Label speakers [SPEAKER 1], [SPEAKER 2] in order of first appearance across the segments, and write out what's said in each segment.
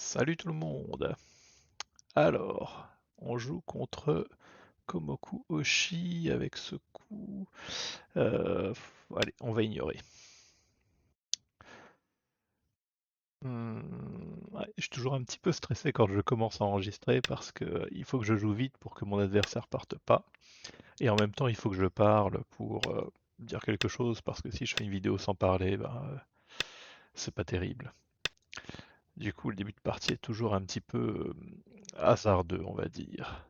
[SPEAKER 1] Salut tout le monde. Alors, on joue contre Komoku Oshi avec ce coup. Allez, on va ignorer. Ouais, je suis toujours un petit peu stressé quand je commence à enregistrer parce que il faut que je joue vite pour que mon adversaire parte pas. Et en même temps, il faut que je parle pour dire quelque chose parce que si je fais une vidéo sans parler, c'est pas terrible. Du coup, le début de partie est toujours un petit peu hasardeux, on va dire.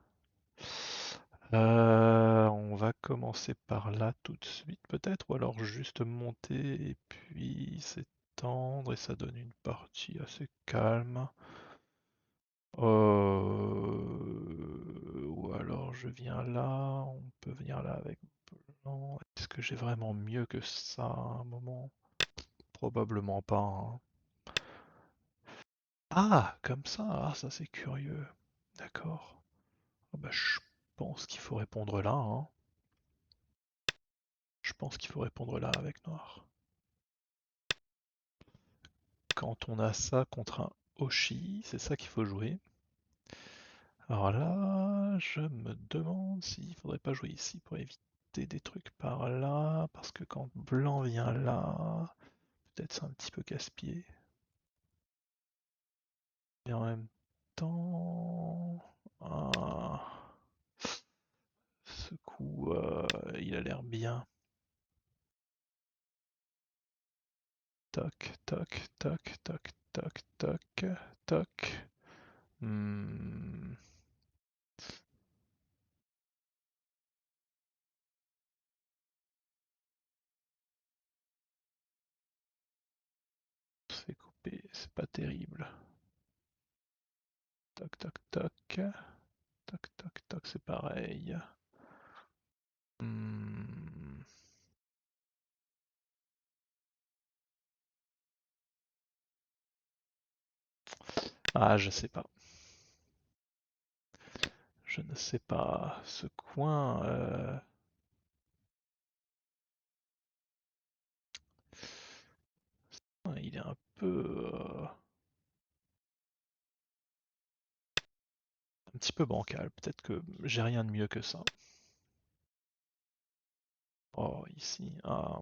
[SPEAKER 1] On va commencer par là tout de suite peut-être, ou alors juste monter et puis s'étendre et ça donne une partie assez calme. Ou alors je viens là, on peut venir là avec blanc. Est-ce que j'ai vraiment mieux que ça à un moment? Probablement pas, hein. Ah, comme ça, ah, ça c'est curieux. D'accord. Ah bah, je pense qu'il faut répondre là, hein. Je pense qu'il faut répondre là avec noir. Quand on a ça contre un Oshi, c'est ça qu'il faut jouer. Alors là, je me demande s'il faudrait pas jouer ici pour éviter des trucs par là, parce que quand blanc vient là, peut-être c'est un petit peu casse-pied. Et en même temps, ce coup, il a l'air bien. Toc, toc, toc, toc, toc, toc, toc. Hmm. C'est coupé, c'est pas terrible. Toc, toc, toc. Toc, toc, toc, c'est pareil. Hmm. Ah, je sais pas. Je ne sais pas. Ce coin, il est un peu, un petit peu bancal. Peut-être que j'ai rien de mieux que ça. Oh, ici, ah,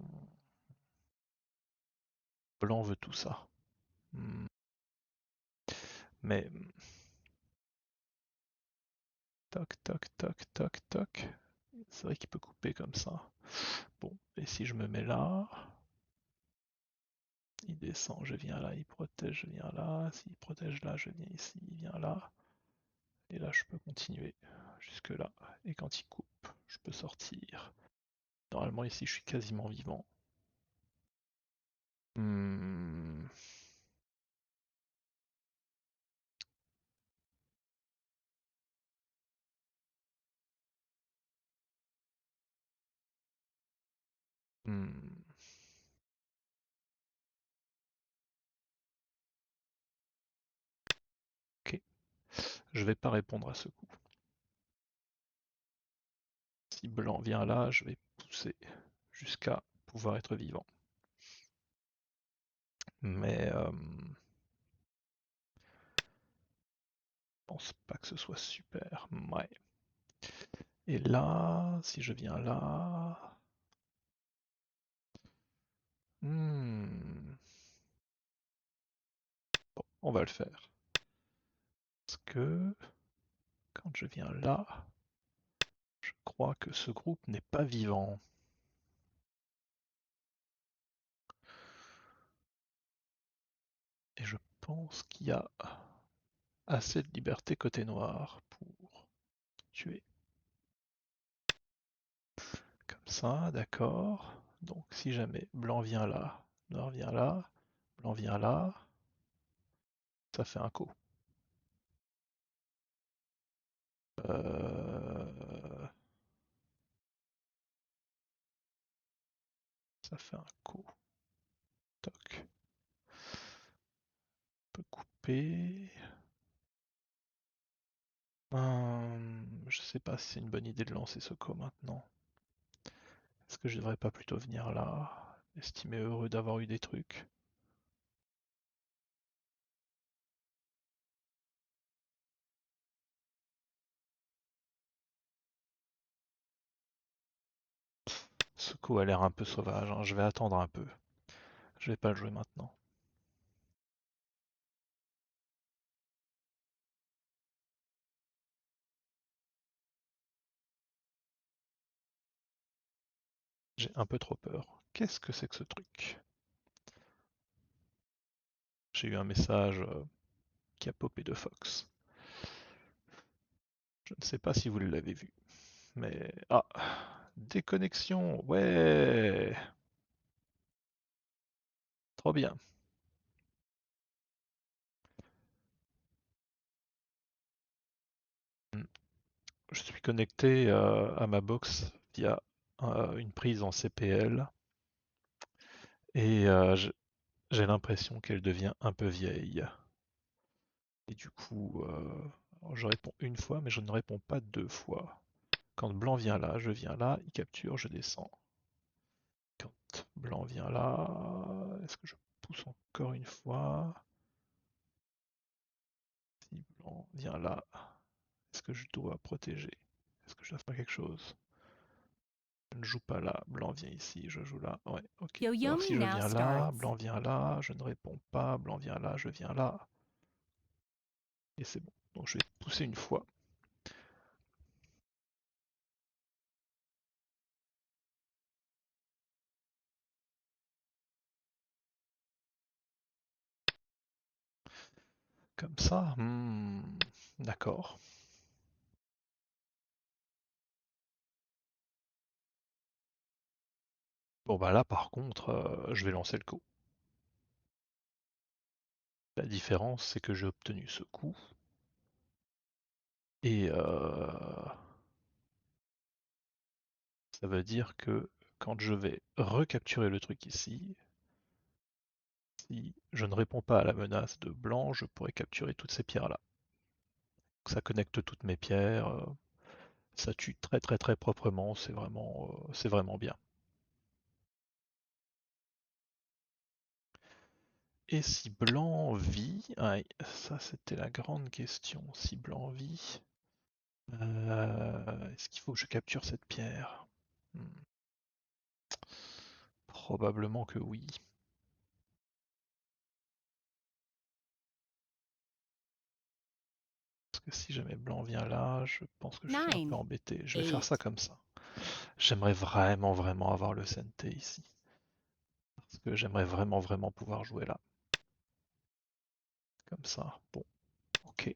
[SPEAKER 1] blanc veut tout ça. Hmm. Mais toc, toc, toc, toc, toc. C'est vrai qu'il peut couper comme ça. Bon, et si je me mets là, il descend, je viens là, il protège, je viens là. S'il protège là, je viens ici, il vient là. Et là, je peux continuer jusque là. Et quand il coupe, je peux sortir. Normalement, ici, je suis quasiment vivant. Hmm. Hmm. Ok. Je vais pas répondre à ce coup. Si blanc vient là, je vais pousser jusqu'à pouvoir être vivant. Mais je pense pas que ce soit super. Ouais. Et là, si je viens là... Hmm. Bon, on va le faire. Parce que quand je viens là, je crois que ce groupe n'est pas vivant. Et je pense qu'il y a assez de liberté côté noir pour tuer. Comme ça, d'accord. Donc si jamais blanc vient là, noir vient là, blanc vient là, ça fait un coup. Euh, Ça fait un coup. Toc. On peut couper. Je sais pas si c'est une bonne idée de lancer ce coup maintenant. Est-ce que je devrais pas plutôt venir là, estimer heureux d'avoir eu des trucs? Ce coup a l'air un peu sauvage, hein. Je vais attendre un peu. Je vais pas le jouer maintenant. J'ai un peu trop peur. Qu'est-ce que c'est que ce truc? J'ai eu un message qui a popé de Fox. Je ne sais pas si vous l'avez vu. Mais... Ah! Déconnexion! Ouais! Trop bien. Hmm. Je suis connecté à ma box via une prise en CPL et j'ai l'impression qu'elle devient un peu vieille. Et du coup, je réponds une fois, mais je ne réponds pas deux fois. Quand blanc vient là, je viens là, il capture, je descends. Quand blanc vient là, est-ce que je pousse encore une fois? Si blanc vient là, est-ce que je dois protéger? Est-ce que je dois faire quelque chose? Je ne joue pas là, blanc vient ici, je joue là. Ouais, ok. Alors
[SPEAKER 2] Yo-yomi
[SPEAKER 1] si je
[SPEAKER 2] now
[SPEAKER 1] viens là,
[SPEAKER 2] starts.
[SPEAKER 1] blanc vient là, je ne réponds pas, blanc vient là, je viens là. Et c'est bon. Donc je vais pousser une fois. Comme ça. D'accord. Bon bah là par contre, je vais lancer le coup. La différence c'est que j'ai obtenu ce coup. Et ça veut dire que quand je vais recapturer le truc ici, si je ne réponds pas à la menace de blanc, je pourrais capturer toutes ces pierres là. Ça connecte toutes mes pierres, ça tue très très très proprement, c'est vraiment bien. Et si blanc vit, ouais, ça c'était la grande question, si blanc vit, est-ce qu'il faut que je capture cette pierre? Hmm, Probablement que oui. Parce que si jamais blanc vient là, je pense que je suis un peu
[SPEAKER 2] 9,
[SPEAKER 1] embêté. Je vais faire ça
[SPEAKER 2] 8.
[SPEAKER 1] comme ça. J'aimerais vraiment vraiment avoir le Sente ici. Parce que j'aimerais vraiment vraiment pouvoir jouer là. Comme ça. Bon, ok.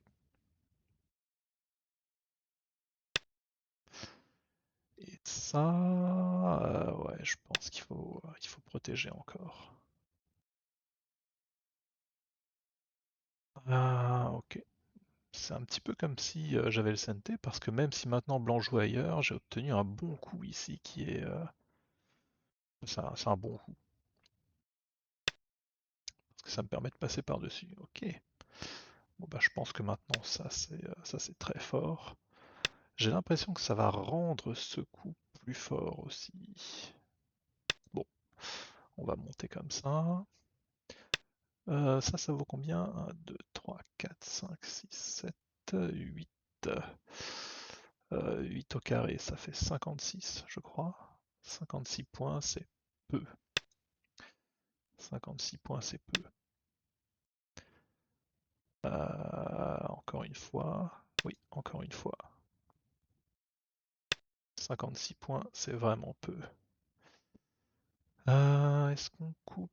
[SPEAKER 1] Et ça, ouais, je pense qu'il faut protéger encore. Ah, ok. C'est un petit peu comme si j'avais le Sente, parce que même si maintenant blanc joue ailleurs, j'ai obtenu un bon coup ici qui est... c'est un bon coup. Parce que ça me permet de passer par-dessus. Ok. Bon bah je pense que maintenant ça c'est très fort. J'ai l'impression que ça va rendre ce coup plus fort aussi. Bon, on va monter comme ça. Ça vaut combien? 1, 2, 3, 4, 5, 6, 7, 8. 8 au carré, ça fait 56, je crois. 56 points, c'est peu. 56 points, c'est peu. Encore une fois. Oui, encore une fois. 56 points, c'est vraiment peu. Est-ce qu'on coupe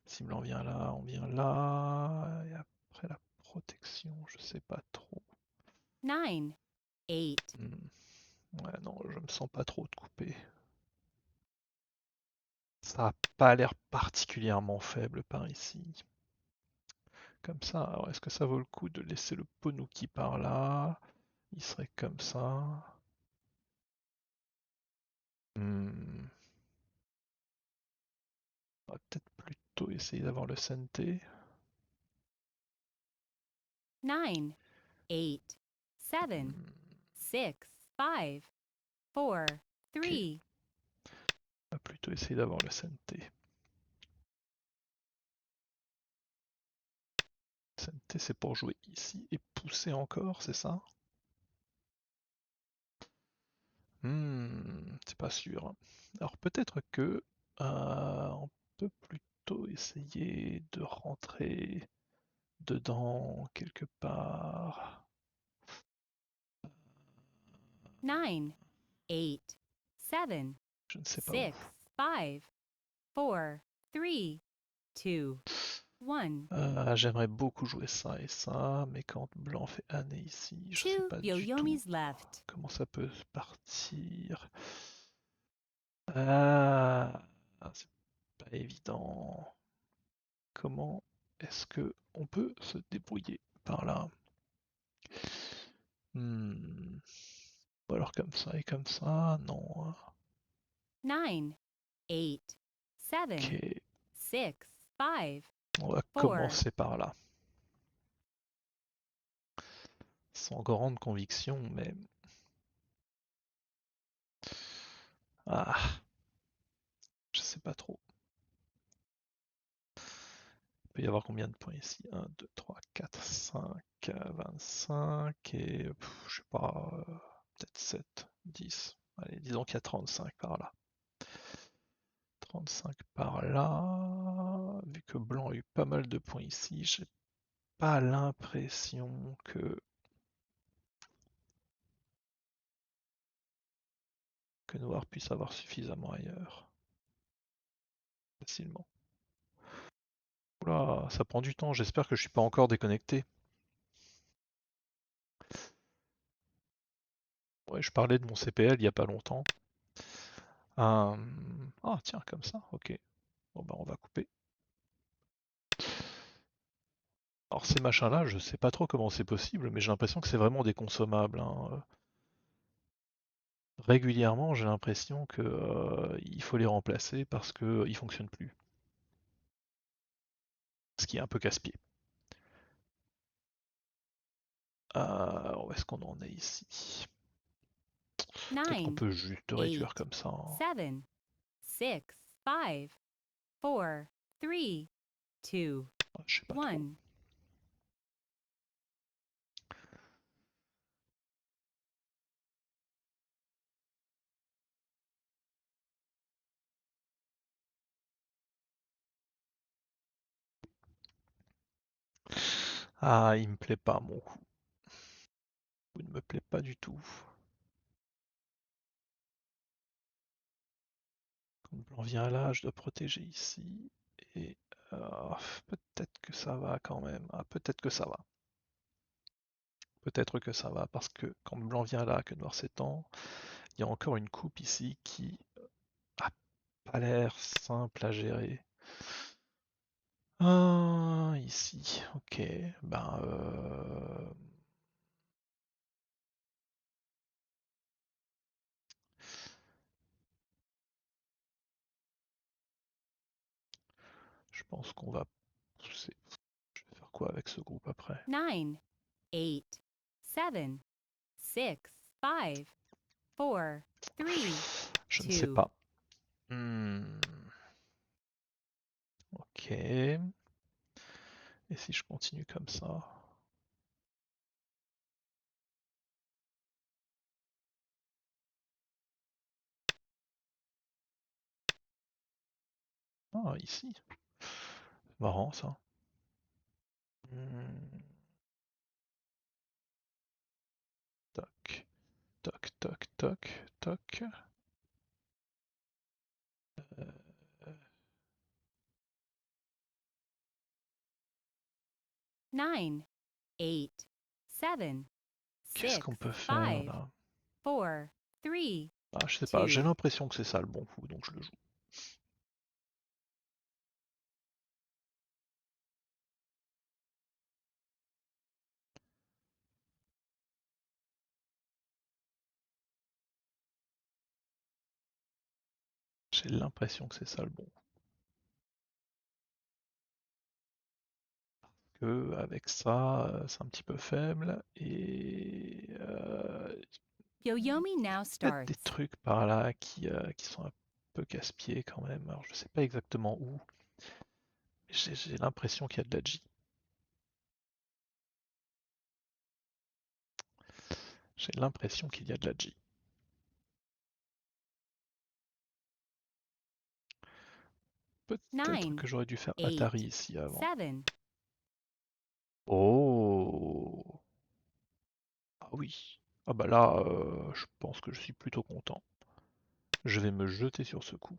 [SPEAKER 1] Si blanc vient là, on vient là. Et après la protection, je sais pas trop.
[SPEAKER 2] 9, 8.
[SPEAKER 1] Ouais, non, je me sens pas trop de couper. Ça a pas l'air particulièrement faible par ici. Comme ça, alors est-ce que ça vaut le coup de laisser le Ponuki par là? Il serait comme ça. Hmm, On va peut-être plutôt essayer d'avoir le Sente.
[SPEAKER 2] 9, 8, 7,
[SPEAKER 1] Hmm,
[SPEAKER 2] 6, 5, 4,
[SPEAKER 1] ok,
[SPEAKER 2] 3.
[SPEAKER 1] on va plutôt essayer d'avoir le Sente. SNT, c'est pour jouer ici et pousser encore, c'est ça? C'est pas sûr. Alors peut-être que on peut plutôt essayer de rentrer dedans quelque part.
[SPEAKER 2] 9, 8, 7,
[SPEAKER 1] Je ne sais pas où.
[SPEAKER 2] 6, 5, 4, 3, 2, 1.
[SPEAKER 1] J'aimerais beaucoup jouer ça et ça, mais quand blanc fait année ici, je sais
[SPEAKER 2] 2
[SPEAKER 1] pas du tout
[SPEAKER 2] yo-yomis left.
[SPEAKER 1] comment ça peut partir. Ah, c'est pas évident. Comment est-ce que on peut se débrouiller par là? Hmm. Ou alors comme ça et comme ça, non.
[SPEAKER 2] 9, 8, 7,
[SPEAKER 1] Ok,
[SPEAKER 2] 6, 5,
[SPEAKER 1] on va
[SPEAKER 2] 4.
[SPEAKER 1] commencer par là. Sans grande conviction, mais... Ah, je sais pas trop. Il peut y avoir combien de points ici? 1, 2, 3, 4, 5, 25 et... je sais pas, peut-être 7, 10. Allez, disons qu'il y a 35 par là. 35 par là. Vu que blanc a eu pas mal de points ici, j'ai pas l'impression que noir puisse avoir suffisamment ailleurs. Facilement. Oula, ça prend du temps, j'espère que je suis pas encore déconnecté. Ouais, je parlais de mon CPL il y a pas longtemps. Ah tiens, comme ça, ok. Bon bah on va couper. Alors ces machins-là, je sais pas trop comment c'est possible, mais j'ai l'impression que c'est vraiment des consommables, hein. Régulièrement, j'ai l'impression que il faut les remplacer parce que ils fonctionnent plus. Ce qui est un peu casse-pied. Où est-ce qu'on en est ici? Peut-être qu'on
[SPEAKER 2] 9,
[SPEAKER 1] peut juste réduire
[SPEAKER 2] 8,
[SPEAKER 1] comme ça, hein.
[SPEAKER 2] 7, 6, 5, 4, 3, 2,
[SPEAKER 1] Ah, je sais pas trop.
[SPEAKER 2] 1.
[SPEAKER 1] Ah, il me plaît pas mon coup. Il ne me plaît pas du tout. Quand blanc vient là, je dois protéger ici. Et peut-être que ça va quand même. Ah, peut-être que ça va. Peut-être que ça va, parce que quand blanc vient là, que noir s'étend, il y a encore une coupe ici qui a pas l'air simple à gérer. Ah, ici, ok. Ben, je pense qu'on va pousser. Je vais faire quoi avec ce groupe après?
[SPEAKER 2] 9, 8, 7, 6, 5, 4, 3,
[SPEAKER 1] Je ne sais
[SPEAKER 2] 2.
[SPEAKER 1] pas. Ok. Et si je continue comme ça? Ah, ici. Marrant ça. Hmm, Toc, toc, toc, toc, toc.
[SPEAKER 2] 9, 8, 7,
[SPEAKER 1] Qu'est-ce
[SPEAKER 2] 6,
[SPEAKER 1] qu'on peut faire
[SPEAKER 2] 5,
[SPEAKER 1] là?
[SPEAKER 2] 4, 3,
[SPEAKER 1] Ah, je sais pas, j'ai
[SPEAKER 2] 2.
[SPEAKER 1] l'impression que c'est ça le bon coup, donc je le joue. J'ai l'impression que c'est ça le bon coup. Que avec ça, c'est un petit peu faible et
[SPEAKER 2] Yo-yomi now
[SPEAKER 1] peut-être des
[SPEAKER 2] starts.
[SPEAKER 1] trucs par là qui sont un peu casse-pieds quand même. Alors je sais pas exactement où. J'ai l'impression qu'il y a de la G. J'ai l'impression qu'il y a de la G. Peut-être
[SPEAKER 2] 9,
[SPEAKER 1] que j'aurais dû faire
[SPEAKER 2] 8,
[SPEAKER 1] Atari ici avant.
[SPEAKER 2] 7,
[SPEAKER 1] Oh! Ah oui. Ah bah là, je pense que je suis plutôt content. Je vais me jeter sur ce coup.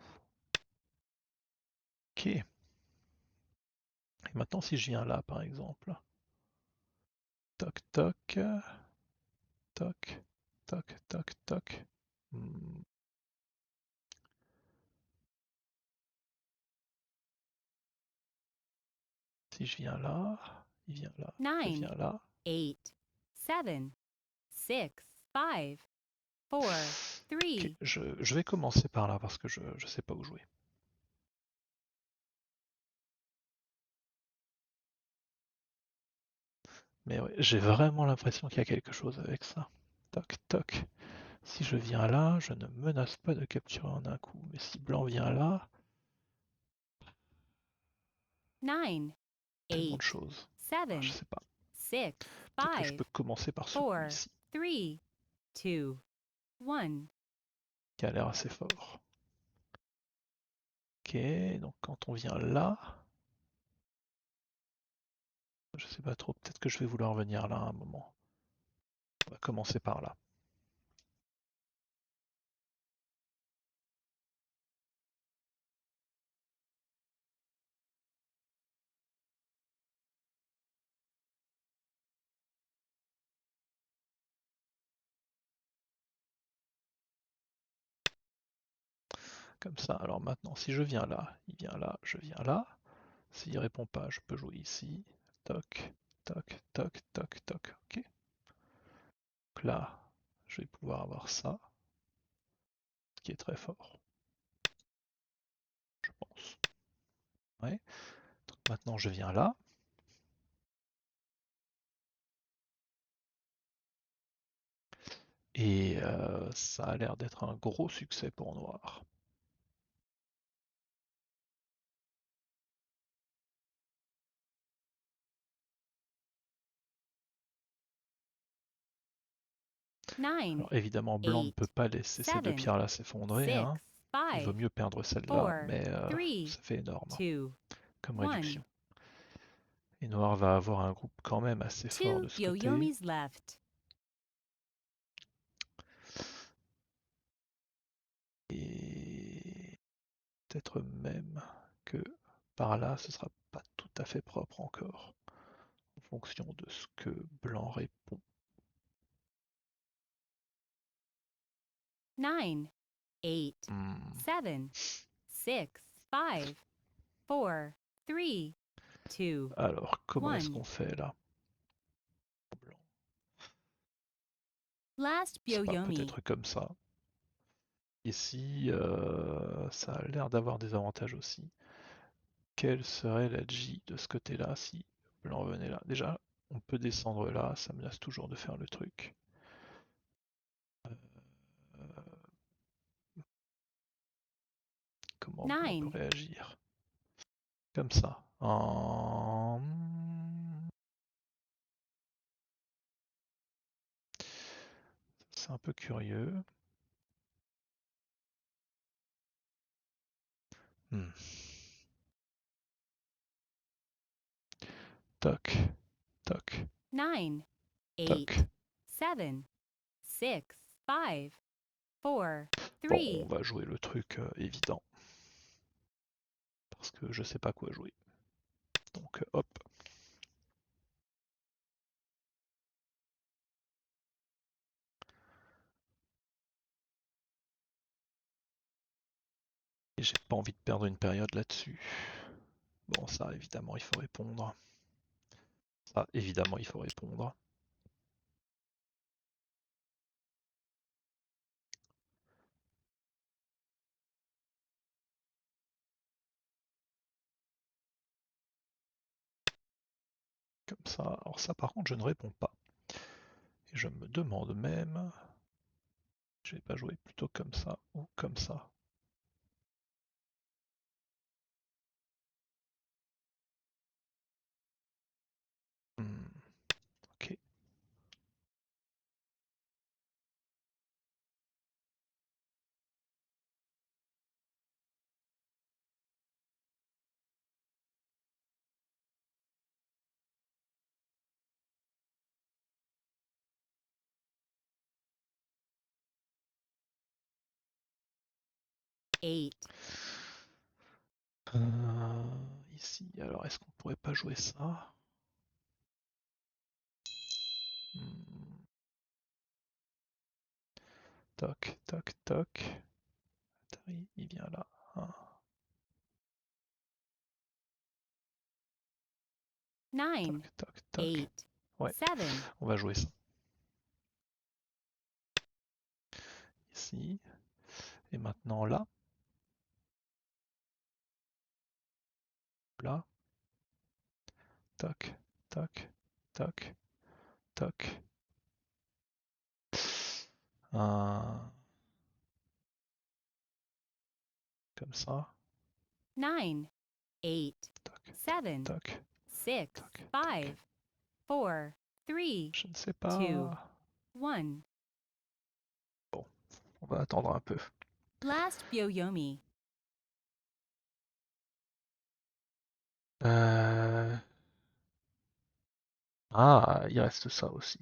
[SPEAKER 1] Ok. Et maintenant, si je viens là, par exemple. Toc, toc. Toc. Toc, toc, toc. Hmm. Si je viens là, il vient là, je
[SPEAKER 2] 9,
[SPEAKER 1] viens là.
[SPEAKER 2] 8, 7, 6, 5, 4,
[SPEAKER 1] Ok,
[SPEAKER 2] 3,
[SPEAKER 1] je vais commencer par là parce que je sais pas où jouer. Mais ouais, j'ai vraiment l'impression qu'il y a quelque chose avec ça. Toc, toc. Si je viens là, je ne menace pas de capturer en un coup. Mais si blanc vient là,
[SPEAKER 2] 9,
[SPEAKER 1] tellement de
[SPEAKER 2] 8,
[SPEAKER 1] choses. Ah, je
[SPEAKER 2] 7,
[SPEAKER 1] sais pas.
[SPEAKER 2] 6,
[SPEAKER 1] Peut-être que je
[SPEAKER 2] 5,
[SPEAKER 1] peux commencer par ce coup
[SPEAKER 2] 4,
[SPEAKER 1] ici,
[SPEAKER 2] 3, 2, 1.
[SPEAKER 1] qui a l'air assez fort. Ok, donc quand on vient là, je sais pas trop, peut-être que je vais vouloir venir là à un moment. On va commencer par là. Comme ça, alors maintenant, si je viens là, il vient là, je viens là. S'il répond pas, je peux jouer ici. Toc, toc, toc, toc, toc. Ok. Donc là, je vais pouvoir avoir ça, ce qui est très fort, je pense. Ouais. Donc maintenant, je viens là. Et ça a l'air d'être un gros succès pour Noir.
[SPEAKER 2] Nine,
[SPEAKER 1] Alors évidemment, Blanc ne peut
[SPEAKER 2] eight,
[SPEAKER 1] pas laisser ces deux
[SPEAKER 2] 7,
[SPEAKER 1] pierres-là s'effondrer,
[SPEAKER 2] 6,
[SPEAKER 1] hein. Il vaut
[SPEAKER 2] 5,
[SPEAKER 1] mieux perdre celle-là,
[SPEAKER 2] 4,
[SPEAKER 1] mais
[SPEAKER 2] 3,
[SPEAKER 1] ça fait énorme
[SPEAKER 2] 2,
[SPEAKER 1] comme
[SPEAKER 2] 1.
[SPEAKER 1] réduction. Et Noir va avoir un groupe quand même assez fort de
[SPEAKER 2] Two
[SPEAKER 1] ce côté.
[SPEAKER 2] yo-yomis left.
[SPEAKER 1] Et peut-être même que par là, ce sera pas tout à fait propre encore, en fonction de ce que Blanc répond.
[SPEAKER 2] 9, 8,
[SPEAKER 1] Hmm.
[SPEAKER 2] 7, 6, 5, 4, 3, 2,
[SPEAKER 1] Alors, comment est-ce
[SPEAKER 2] 1.
[SPEAKER 1] qu'on fait là? Blanc.
[SPEAKER 2] Last
[SPEAKER 1] Je sais pas,
[SPEAKER 2] yo-yomi.
[SPEAKER 1] peut-être comme ça. Ici, ça a l'air d'avoir des avantages aussi. Quelle serait la J de ce côté-là si Blanc venait là? Déjà, on peut descendre là, ça menace toujours de faire le truc. Euh, comment Blanc peut
[SPEAKER 2] 9,
[SPEAKER 1] réagir? Comme ça. C'est un peu curieux. Hmm. Toc, toc,
[SPEAKER 2] 9, 8,
[SPEAKER 1] toc.
[SPEAKER 2] 7, 6, 5, 4,
[SPEAKER 1] Bon, on
[SPEAKER 2] 3.
[SPEAKER 1] va jouer le truc évident. Parce que je sais pas quoi jouer. Donc hop. Et j'ai pas envie de perdre une période là-dessus. Bon, ça évidemment il faut répondre. Ça évidemment il faut répondre. Comme ça. Alors ça par contre je ne réponds pas. Et je me demande même, je vais pas jouer plutôt comme ça ou comme ça. Hmm, ok.
[SPEAKER 2] 8.
[SPEAKER 1] Ici, alors est-ce qu'on pourrait pas jouer ça? Hmm, Toc, toc, toc. Atari, il vient là. Ah,
[SPEAKER 2] 9.
[SPEAKER 1] toc, toc, toc.
[SPEAKER 2] 8.
[SPEAKER 1] Ouais,
[SPEAKER 2] 7.
[SPEAKER 1] on va jouer ça. Ici. Et maintenant là. Là. Toc, toc, toc, toc. Un... Comme ça.
[SPEAKER 2] 9. 8.
[SPEAKER 1] Toc, toc,
[SPEAKER 2] 7.
[SPEAKER 1] toc,
[SPEAKER 2] 6.
[SPEAKER 1] toc, toc.
[SPEAKER 2] 5. 4. 3.
[SPEAKER 1] Je ne sais
[SPEAKER 2] 2.
[SPEAKER 1] pas.
[SPEAKER 2] 1.
[SPEAKER 1] Bon, on va attendre un peu.
[SPEAKER 2] Last Byoyomi.
[SPEAKER 1] Euh... Ah, il reste ça aussi.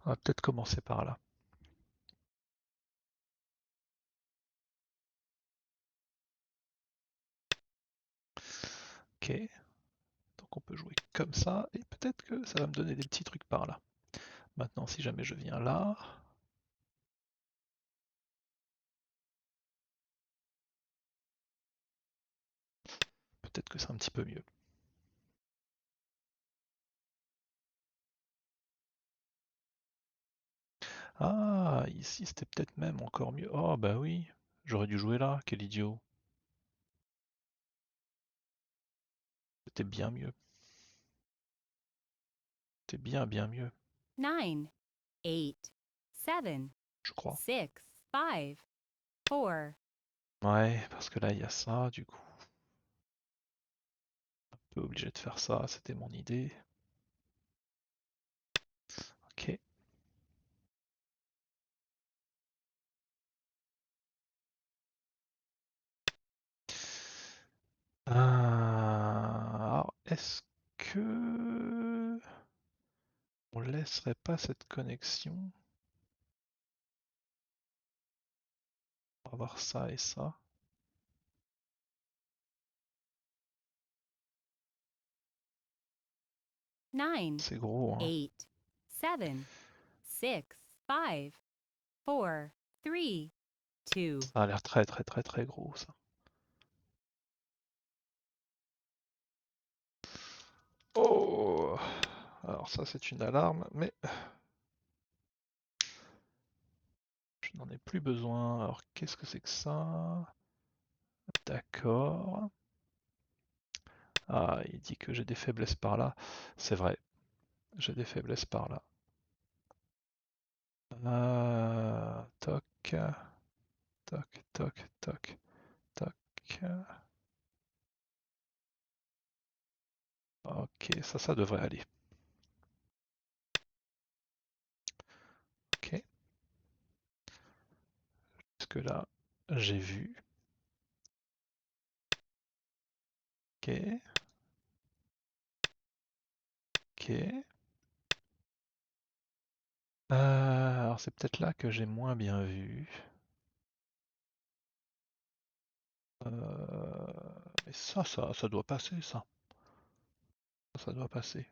[SPEAKER 1] On va peut-être commencer par là. Ok, donc on peut jouer comme ça, et peut-être que ça va me donner des petits trucs par là. Maintenant, si jamais je viens là, peut-être que c'est un petit peu mieux. Ah, ici c'était peut-être même encore mieux. Oh bah oui, j'aurais dû jouer là, quel idiot. C'était bien mieux. C'était bien bien mieux,
[SPEAKER 2] 9. 8. 7.
[SPEAKER 1] je crois.
[SPEAKER 2] 6. 5. 4.
[SPEAKER 1] Ouais, parce que là il y a ça, du coup. Un peu obligé de faire ça, c'était mon idée. Ok. Alors, est-ce que on laisserait pas cette connexion pour avoir ça et ça?
[SPEAKER 2] 9.
[SPEAKER 1] C'est gros, hein.
[SPEAKER 2] 8. 7. 6. 5. 4. 3. 2.
[SPEAKER 1] Ça a l'air très très très très gros ça. Oh! Alors ça c'est une alarme, mais je n'en ai plus besoin. Alors qu'est-ce que c'est que ça? D'accord. Ah, il dit que j'ai des faiblesses par là. C'est vrai, j'ai des faiblesses par là. Toc, toc, toc, toc, toc. Ok, ça devrait aller. Ok, parce que là, j'ai vu. Ok, ok. Alors c'est peut-être là que j'ai moins bien vu. Mais ça doit passer, ça. Ça doit passer.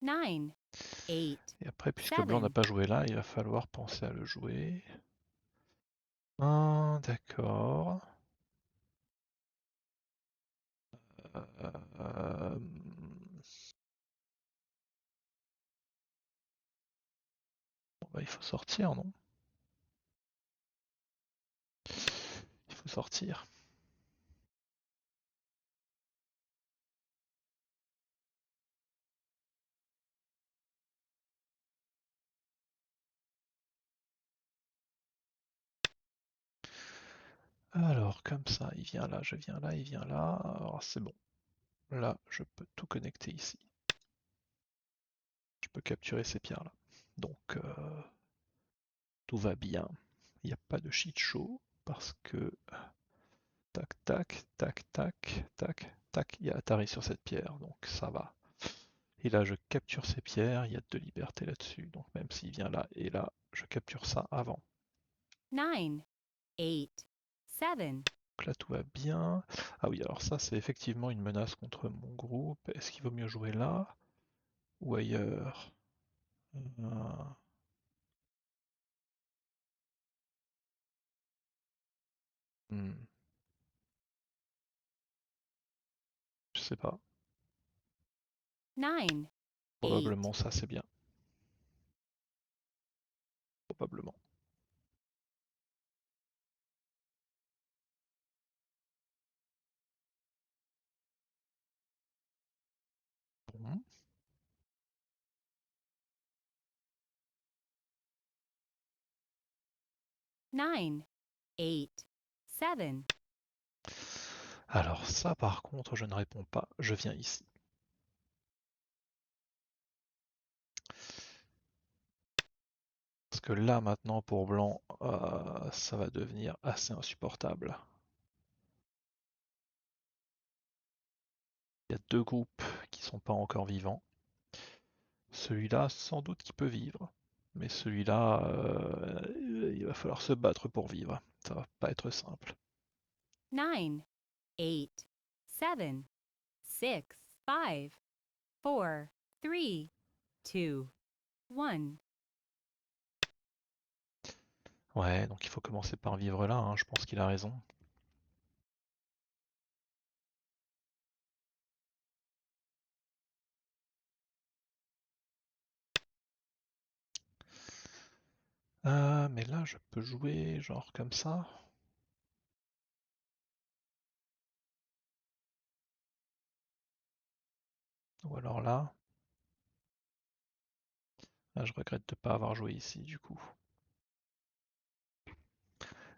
[SPEAKER 2] Nine. 8.
[SPEAKER 1] Et après, puisque blanc n'a
[SPEAKER 2] 7.
[SPEAKER 1] pas joué là, il va falloir penser à le jouer. Ah, d'accord. Euh, bon, bah, il faut sortir, non? Il faut sortir. Alors, comme ça, il vient là, je viens là, il vient là. Alors, c'est bon. là, je peux tout connecter ici. Je peux capturer ces pierres-là. Donc, tout va bien. Il n'y a pas de shit show parce que tac, tac, tac, tac, tac, tac, il y a Atari sur cette pierre, donc ça va. Et là, je capture ces pierres, il y a de liberté là-dessus, donc même s'il vient là et là, je capture ça avant.
[SPEAKER 2] 9, 8, 7,
[SPEAKER 1] Donc là, tout va bien. Ah oui, alors ça, c'est effectivement une menace contre mon groupe. Est-ce qu'il vaut mieux jouer là ou ailleurs? Euh, hmm, je sais pas.
[SPEAKER 2] 9, 8,
[SPEAKER 1] Probablement ça, c'est bien. Probablement. Bon.
[SPEAKER 2] 9, 8, 7,
[SPEAKER 1] Alors ça, par contre, je ne réponds pas. Je viens ici. Parce que là, maintenant, pour blanc, ça va devenir assez insupportable. Il y a deux groupes qui sont pas encore vivants. Celui-là, sans doute qu'il peut vivre. Mais celui-là, il va falloir se battre pour vivre. Ça va pas être simple.
[SPEAKER 2] 9, 8, 7, 6, 5, 4, 3, 2, 1.
[SPEAKER 1] Ouais, donc il faut commencer par vivre là, hein, je pense qu'il a raison. Mais là, je peux jouer genre comme ça. Ou alors là. Là, je regrette de ne pas avoir joué ici, du coup.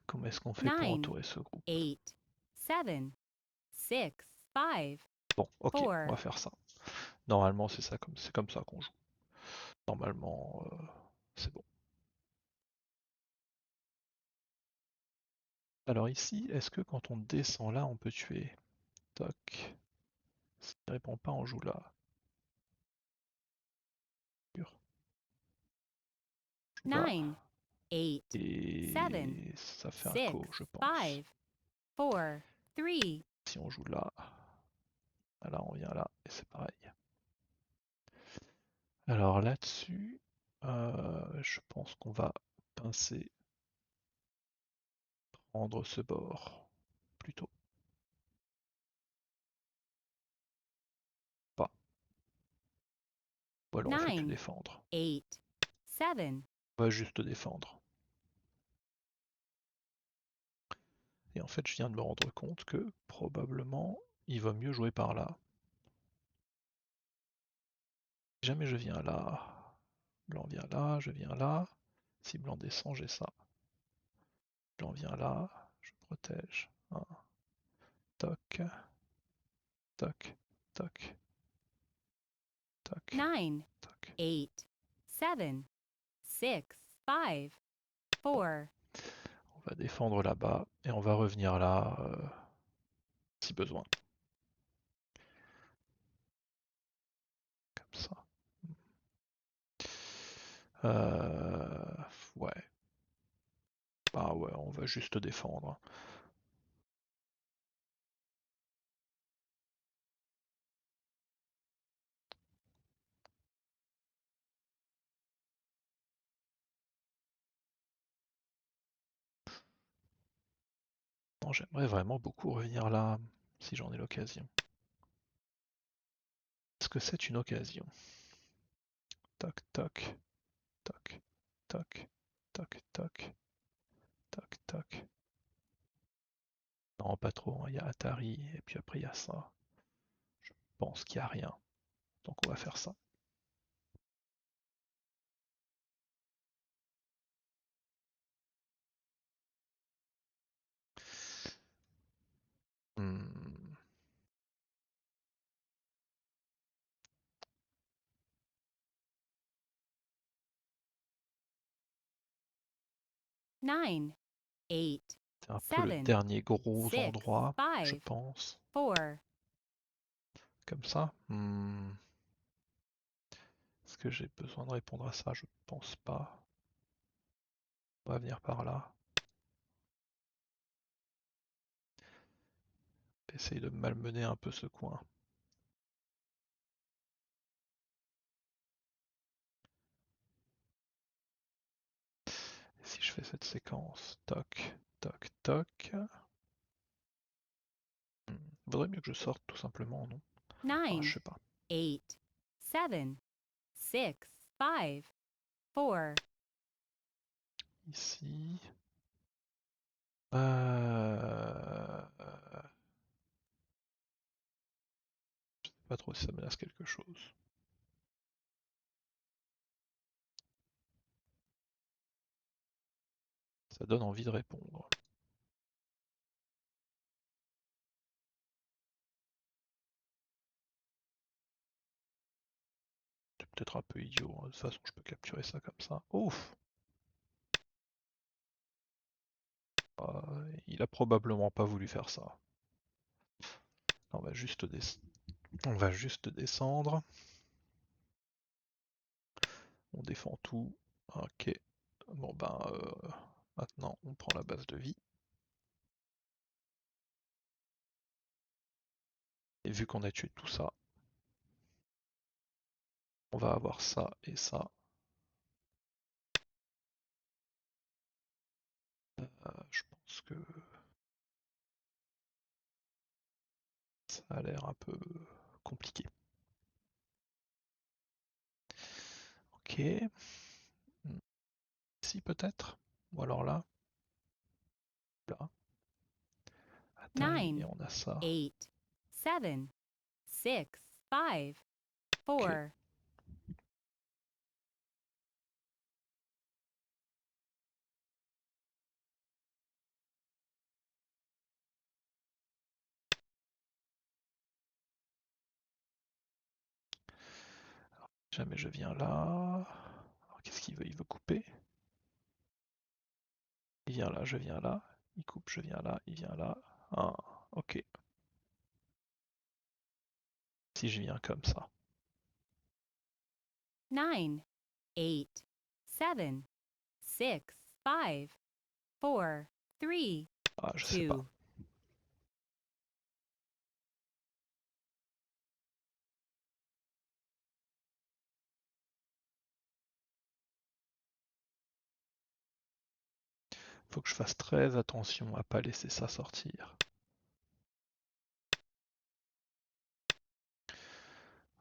[SPEAKER 1] Comment est-ce qu'on fait pour
[SPEAKER 2] 9,
[SPEAKER 1] entourer ce groupe?
[SPEAKER 2] 8, 7, 6, 5,
[SPEAKER 1] Bon, ok, on
[SPEAKER 2] 4.
[SPEAKER 1] va faire ça. Normalement, c'est comme ça qu'on joue. Normalement, c'est bon. Alors ici, est-ce que quand on descend là, on peut tuer? Toc. S'il ne répond pas, on joue là. Sûr. On joue là.
[SPEAKER 2] 9, 8, 7,
[SPEAKER 1] Et ça fait un
[SPEAKER 2] 6,
[SPEAKER 1] co, je pense.
[SPEAKER 2] 5, 4, 3.
[SPEAKER 1] Si on joue là, là on vient là, et c'est pareil. Alors là-dessus, je pense qu'on va pincer, prendre ce bord, plutôt. Pas. Ou alors on fait que
[SPEAKER 2] 9,
[SPEAKER 1] défendre.
[SPEAKER 2] 8, 7.
[SPEAKER 1] On va juste défendre. Et en fait, je viens de me rendre compte que probablement, il va mieux jouer par là. Si jamais je viens là, blanc vient là, je viens là. Si blanc descend, j'ai ça. Blanc vient là, je protège. Un, toc, toc, toc, toc,
[SPEAKER 2] 9,
[SPEAKER 1] toc.
[SPEAKER 2] 8, 7, 6, 5,
[SPEAKER 1] Bon,
[SPEAKER 2] 4.
[SPEAKER 1] on va défendre là-bas et on va revenir là si besoin. Comme ça. Ouais. Bah ouais, on va juste défendre. Non, j'aimerais vraiment beaucoup revenir là, si j'en ai l'occasion. Est-ce que c'est une occasion? Toc, toc, toc, toc, toc, toc, toc, toc. Non, pas trop, hein. Il y a Atari, et puis après il y a ça. Je pense qu'il n'y a rien. Donc on va faire ça. Hmm.
[SPEAKER 2] 9, 8,
[SPEAKER 1] C'est un peu le
[SPEAKER 2] 7,
[SPEAKER 1] dernier gros
[SPEAKER 2] 6,
[SPEAKER 1] endroit, je
[SPEAKER 2] 5,
[SPEAKER 1] pense.
[SPEAKER 2] 4,
[SPEAKER 1] Comme ça. Est-ce que j'ai besoin de répondre à ça? Je pense pas. On va venir par là. Essayer de malmener un peu ce coin. Et si je fais cette séquence, toc, toc, toc. Vaudrait mieux que je sorte tout simplement, non? Ah, je
[SPEAKER 2] 9,
[SPEAKER 1] sais pas.
[SPEAKER 2] 8, 7, 6, 5, 4,
[SPEAKER 1] Ici. Je sais pas trop si ça menace quelque chose. Ça donne envie de répondre. C'est peut-être un peu idiot, hein. De toute façon je peux capturer ça comme ça. Ouf! Il a probablement pas voulu faire ça. On va juste, on va juste descendre. On défend tout. Ok. Bon ben, maintenant on prend la base de vie. Et vu qu'on a tué tout ça, on va avoir ça et ça. Je pense que ça a l'air un peu compliqué. Ok. Ici peut-être? Ou alors là? Là. Atari,
[SPEAKER 2] 9,
[SPEAKER 1] et on a ça.
[SPEAKER 2] 8, 7, 6, 5,
[SPEAKER 1] Ok.
[SPEAKER 2] 4,
[SPEAKER 1] Jamais je viens là. Alors qu'est-ce qu'il veut? Il veut couper. Il vient là, je viens là. Il coupe, je viens là, il vient là. Ah, ok. Si je viens comme ça.
[SPEAKER 2] 9, 8, 7, 6, 5, 4, 3,
[SPEAKER 1] Ah, je sais pas.
[SPEAKER 2] 2.
[SPEAKER 1] Faut que je fasse très attention à pas laisser ça sortir.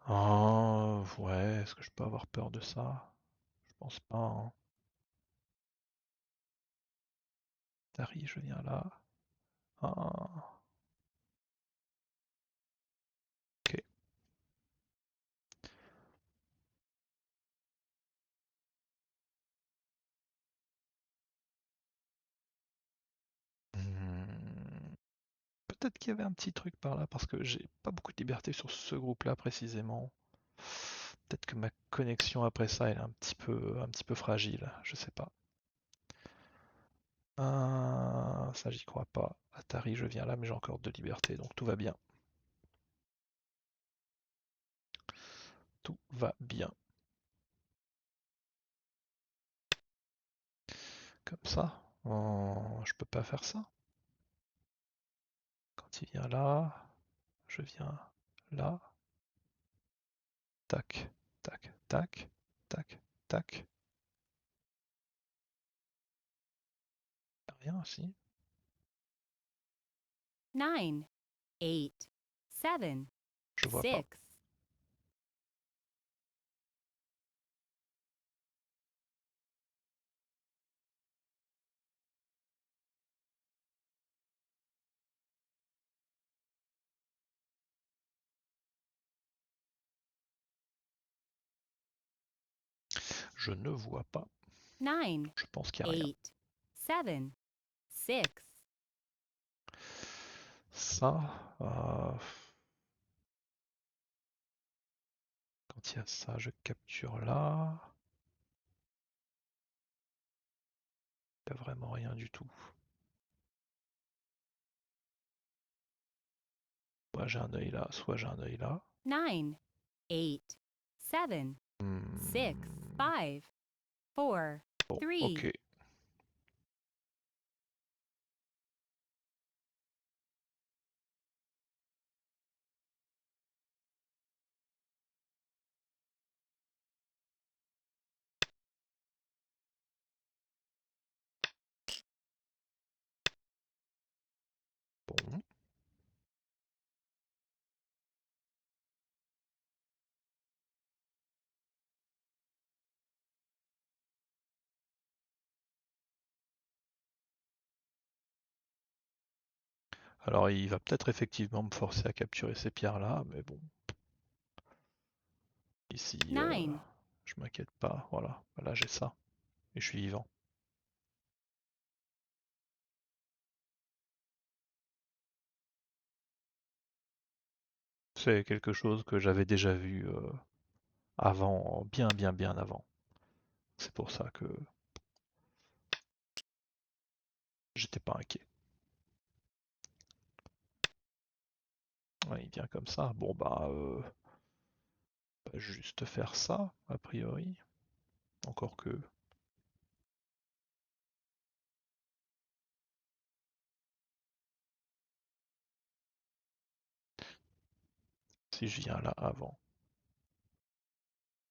[SPEAKER 1] Ah, ouais, est-ce que je peux avoir peur de ça? Je pense pas, hein. Tari, je viens là. Ah, ok. Hmm, peut-être qu'il y avait un petit truc par là parce que j'ai pas beaucoup de liberté sur ce groupe-là précisément. Peut-être que ma connexion après ça elle est un petit peu fragile, je sais pas. Ah, ça j'y crois pas. Atari, je viens là, mais j'ai encore de liberté, donc tout va bien. Tout va bien. Comme ça. Oh, je peux pas faire ça. Quand il vient là, je viens là. Tac, tac, tac, tac, tac. Rien, si.
[SPEAKER 2] 9, 8, 7,
[SPEAKER 1] Je vois pas.
[SPEAKER 2] 6.
[SPEAKER 1] Je ne vois pas.
[SPEAKER 2] 9,
[SPEAKER 1] Je pense qu'il n'y a rien.
[SPEAKER 2] 8, 7, 6.
[SPEAKER 1] Ça, quand il y a ça, je capture là. T'as vraiment rien du tout. Soit j'ai un œil là, soit j'ai un œil là.
[SPEAKER 2] 9, 8, 7, 6,
[SPEAKER 1] Hmm,
[SPEAKER 2] 5, 4,
[SPEAKER 1] Bon,
[SPEAKER 2] 3,
[SPEAKER 1] ok. Bon. Alors il va peut-être effectivement me forcer à capturer ces pierres-là, mais bon, ici,
[SPEAKER 2] 9,
[SPEAKER 1] je m'inquiète pas. Voilà, là j'ai ça, et je suis vivant. C'est quelque chose que j'avais déjà vu avant, bien bien bien avant. C'est pour ça que j'étais pas inquiet. Ouais, il vient comme ça. Bon bah, juste faire ça, a priori. Encore que, si je viens là avant.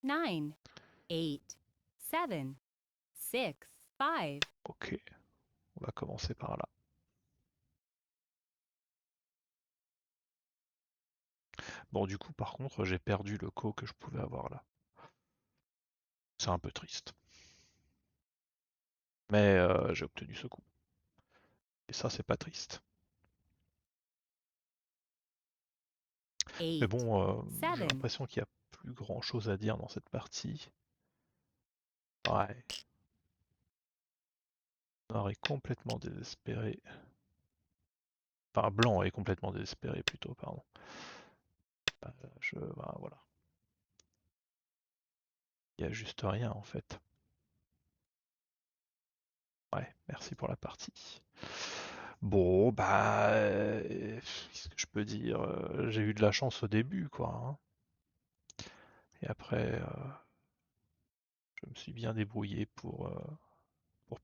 [SPEAKER 2] 9, 8, 7, 6, 5.
[SPEAKER 1] Ok, on va commencer par là. Bon, du coup, par contre, j'ai perdu le co que je pouvais avoir là. C'est un peu triste. Mais j'ai obtenu ce coup. Et ça, c'est pas triste. Mais
[SPEAKER 2] 8,
[SPEAKER 1] bon, j'ai
[SPEAKER 2] 7,
[SPEAKER 1] l'impression qu'il n'y a plus grand chose à dire dans cette partie. Ouais, Noir est complètement désespéré. Enfin, Blanc est complètement désespéré plutôt, pardon. Ben, voilà. Il n'y a juste rien en fait. Ouais, merci pour la partie. Bon, bah, qu'est-ce que je peux dire? J'ai eu de la chance au début, quoi, hein. Et après, je me suis bien débrouillé pour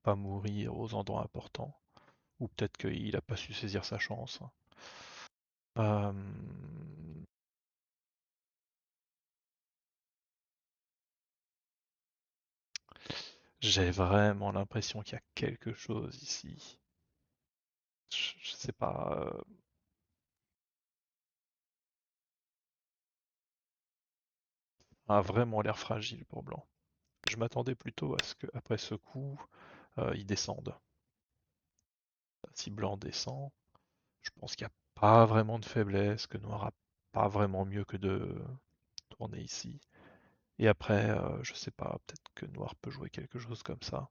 [SPEAKER 1] pas mourir aux endroits importants. Ou peut-être qu'il a pas su saisir sa chance. Euh, j'ai vraiment l'impression qu'il y a quelque chose ici. Je sais pas. A vraiment l'air fragile pour Blanc. Je m'attendais plutôt à ce qu'après ce coup, il descende. Si Blanc descend, je pense qu'il n'y a pas vraiment de faiblesse, que Noir a pas vraiment mieux que de tourner ici. Et après, je sais pas, peut-être que Noir peut jouer quelque chose comme ça.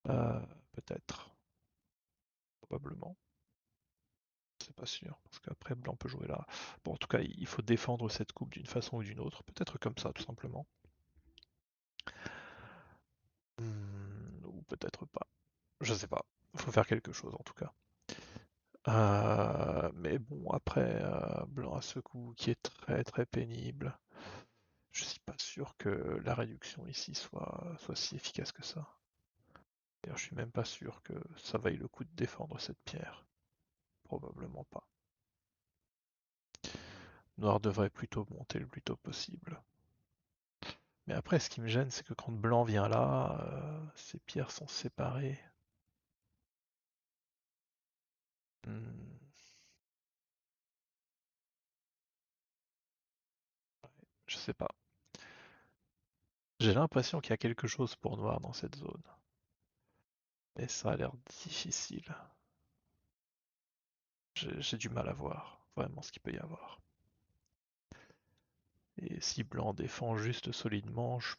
[SPEAKER 1] Euh, peut-être, probablement. C'est pas sûr, parce qu'après Blanc peut jouer là. Bon, en tout cas, il faut défendre cette coupe d'une façon ou d'une autre. Peut-être comme ça, tout simplement. Ou peut-être pas. Je sais pas. Il faut faire quelque chose en tout cas. Mais bon, après, Blanc a ce coup qui est très très pénible. Je suis pas sûr que la réduction ici soit si efficace que ça. D'ailleurs, je suis même pas sûr que ça vaille le coup de défendre cette pierre. Probablement pas. Noir devrait plutôt monter le plus tôt possible. Mais après, ce qui me gêne, c'est que quand Blanc vient là, ces pierres sont séparées. Hmm, je sais pas. J'ai l'impression qu'il y a quelque chose pour Noir dans cette zone. Mais ça a l'air difficile. J'ai du mal à voir vraiment ce qu'il peut y avoir. Et si Blanc défend juste solidement, je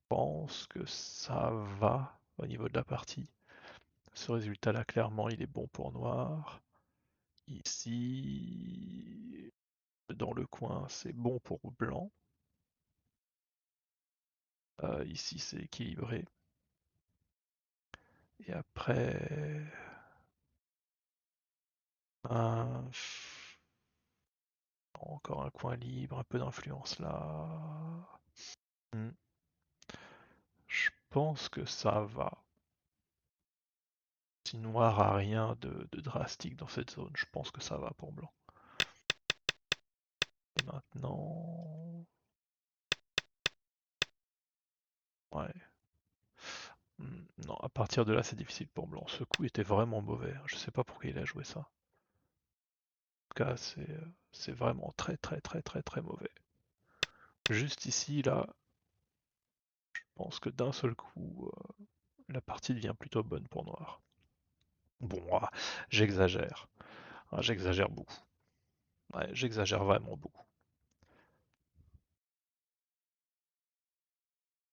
[SPEAKER 1] pense que ça va au niveau de la partie. Ce résultat-là, clairement, il est bon pour Noir. Ici, dans le coin, c'est bon pour Blanc. Ici, c'est équilibré. Et après, un- encore un coin libre, un peu d'influence là. Hmm. Je pense que ça va. Si noir a rien de drastique dans cette zone, je pense que ça va pour blanc. Et maintenant... Ouais. Non, à partir de là, c'est difficile pour blanc. Ce coup était vraiment mauvais. Je sais pas pourquoi il a joué ça. En tout cas, c'est vraiment très très très très très mauvais. Juste ici, là, je pense que d'un seul coup, la partie devient plutôt bonne pour noir. Bon, j'exagère. J'exagère beaucoup. Ouais, j'exagère vraiment beaucoup.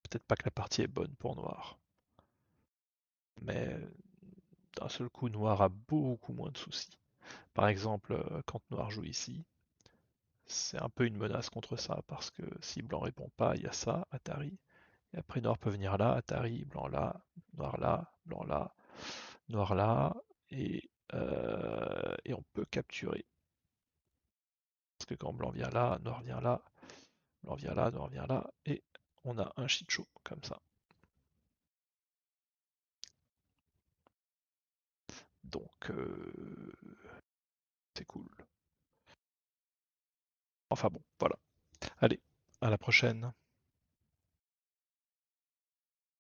[SPEAKER 1] Peut-être pas que la partie est bonne pour noir. Mais d'un seul coup, noir a beaucoup moins de soucis. Par exemple, quand noir joue ici, c'est un peu une menace contre ça, parce que si blanc répond pas, il y a ça, Atari. Et après, noir peut venir là, Atari, blanc là, blanc là, noir là, et on peut capturer. Parce que quand blanc vient là, noir vient là, blanc vient là, noir vient là, et on a un shit show comme ça. Donc, c'est cool. Enfin bon, voilà. Allez, à la prochaine.